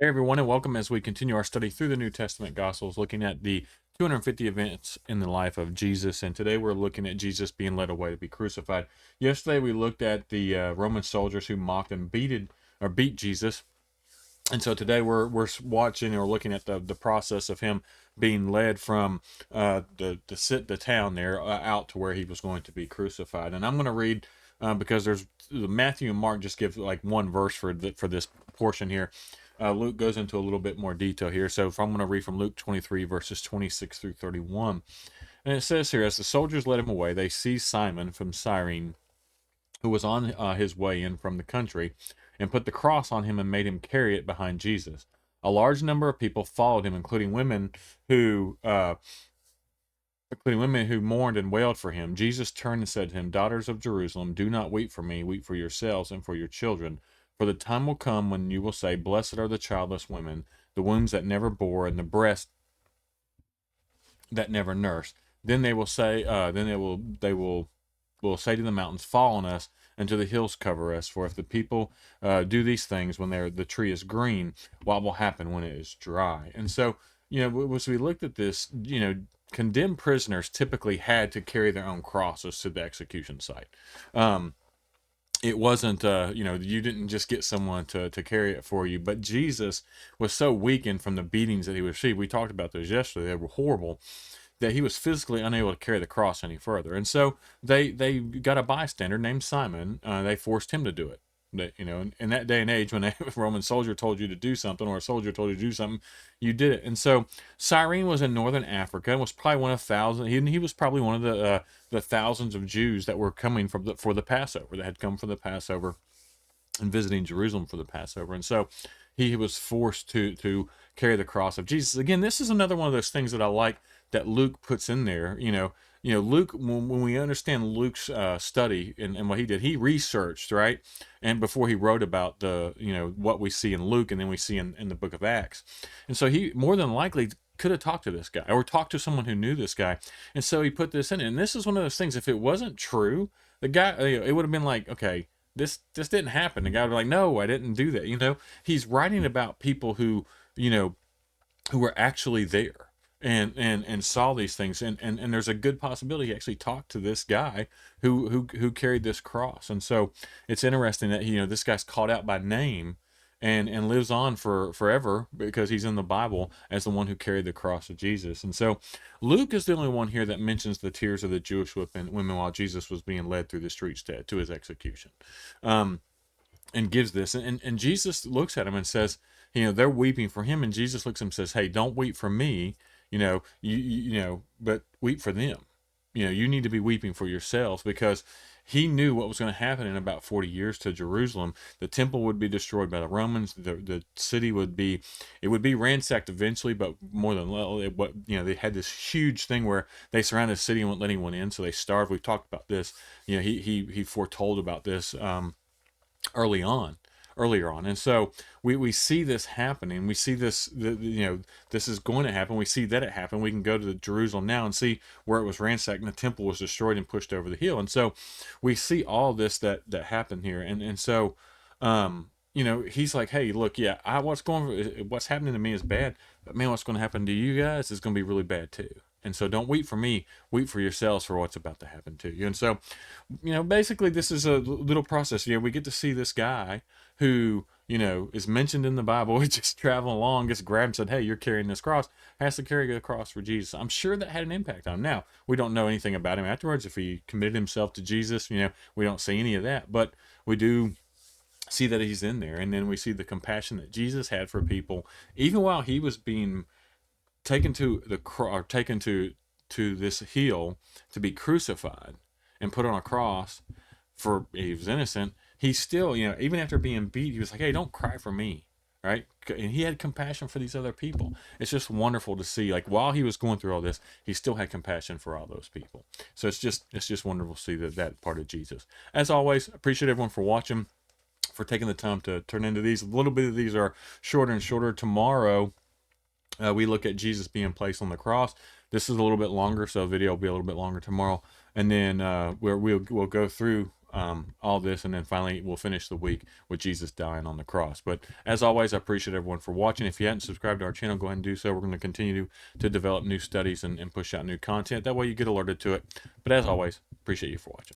Hey everyone, and welcome as we continue our study through the New Testament Gospels, looking at the 250 events in the life of Jesus. And today we're looking at Jesus being led away to be crucified. Yesterday we looked at the Roman soldiers who mocked and beat Jesus. And so today we're watching or looking at the process of him being led from the town there out to where he was going to be crucified. And I'm going to read because there's Matthew and Mark just give like one verse for this portion here. Luke goes into a little bit more detail here. So if I'm going to read from Luke 23 verses 26 through 31, and it says here, as the soldiers led him away, they seized Simon from Cyrene, who was on his way in from the country, and put the cross on him and made him carry it behind Jesus. A large number of people followed him, including women who mourned and wailed for him. Jesus turned and said to him, "Daughters of Jerusalem, do not weep for me, weep for yourselves and for your children. For the time will come when you will say, Blessed are the childless women, the wombs that never bore, and the breasts that never nursed. Then they will say, will say to the mountains, Fall on us, and to the hills cover us. For if the people do these things when the tree is green, what will happen when it is dry?" And so, as we looked at this, condemned prisoners typically had to carry their own crosses to the execution site. Um, it wasn't, you didn't just get someone to carry it for you. But Jesus was so weakened from the beatings that he received. We talked about those yesterday. They were horrible, that he was physically unable to carry the cross any further. And so they got a bystander named Simon. They forced him to do it. In that day and age, when a Roman soldier told you to do something, or a soldier told you to do something, you did it. And so Cyrene was in northern Africa and was probably one of thousands. He was probably one of the thousands of Jews that were coming for the Passover, that had come for the Passover and visiting Jerusalem for the Passover. And so he was forced to carry the cross of Jesus. Again, this is another one of those things that I like that Luke puts in there. Luke, when we understand Luke's study and what he did, he researched, right? And before he wrote about what we see in Luke and then we see in the book of Acts. And so he more than likely could have talked to this guy or talked to someone who knew this guy. And so he put this in. And this is one of those things, if it wasn't true, the guy, it would have been like, okay, this didn't happen. The guy would be like, no, I didn't do that. He's writing about people who were actually there and saw these things, and there's a good possibility he actually talked to this guy who carried this cross. And so it's interesting that this guy's called out by name and lives on for forever because he's in the Bible as the one who carried the cross of Jesus. And so Luke is the only one here that mentions the tears of the Jewish women while Jesus was being led through the streets to his execution. Um, and gives this, and Jesus looks at him and says, they're weeping for him, and Jesus looks at him and says, "Hey, don't weep for me, but weep for them. You need to be weeping for yourselves," because he knew what was going to happen in about 40 years to Jerusalem. The temple would be destroyed by the Romans. The city would be ransacked eventually, but more than they had this huge thing where they surrounded the city and wouldn't let anyone in, so they starved. We've talked about this. He foretold about this. Early on Earlier on. And so we see this happening. We see this is going to happen. We see that it happened. We can go to Jerusalem now and see where it was ransacked and the temple was destroyed and pushed over the hill. And so we see all this that happened here. And so he's like, hey, look, yeah, what's happening to me is bad, but man, what's going to happen to you guys is going to be really bad too. And so don't weep for me, weep for yourselves for what's about to happen to you. And so, basically this is a little process. We get to see this guy who, is mentioned in the Bible. He's just traveling along, gets grabbed and said, hey, you're carrying this cross, has to carry the cross for Jesus. I'm sure that had an impact on him. Now, we don't know anything about him afterwards. If he committed himself to Jesus, we don't see any of that, but we do see that he's in there. And then we see the compassion that Jesus had for people, even while he was being taken to this hill to be crucified and put on a cross. For he was innocent, he still, even after being beat, he was like, hey, don't cry for me, right? And he had compassion for these other people. It's just wonderful to see, like, while he was going through all this, he still had compassion for all those people. So it's just wonderful to see that part of Jesus. As always, appreciate everyone for watching, for taking the time to turn into these. A little bit of these are shorter and shorter. Tomorrow we look at Jesus being placed on the cross. This is a little bit longer, so the video will be a little bit longer tomorrow. And then we'll go through all this, and then finally we'll finish the week with Jesus dying on the cross. But as always, I appreciate everyone for watching. If you hadn't subscribed to our channel, go ahead and do so. We're going to continue to develop new studies and push out new content. That way you get alerted to it. But as always, appreciate you for watching.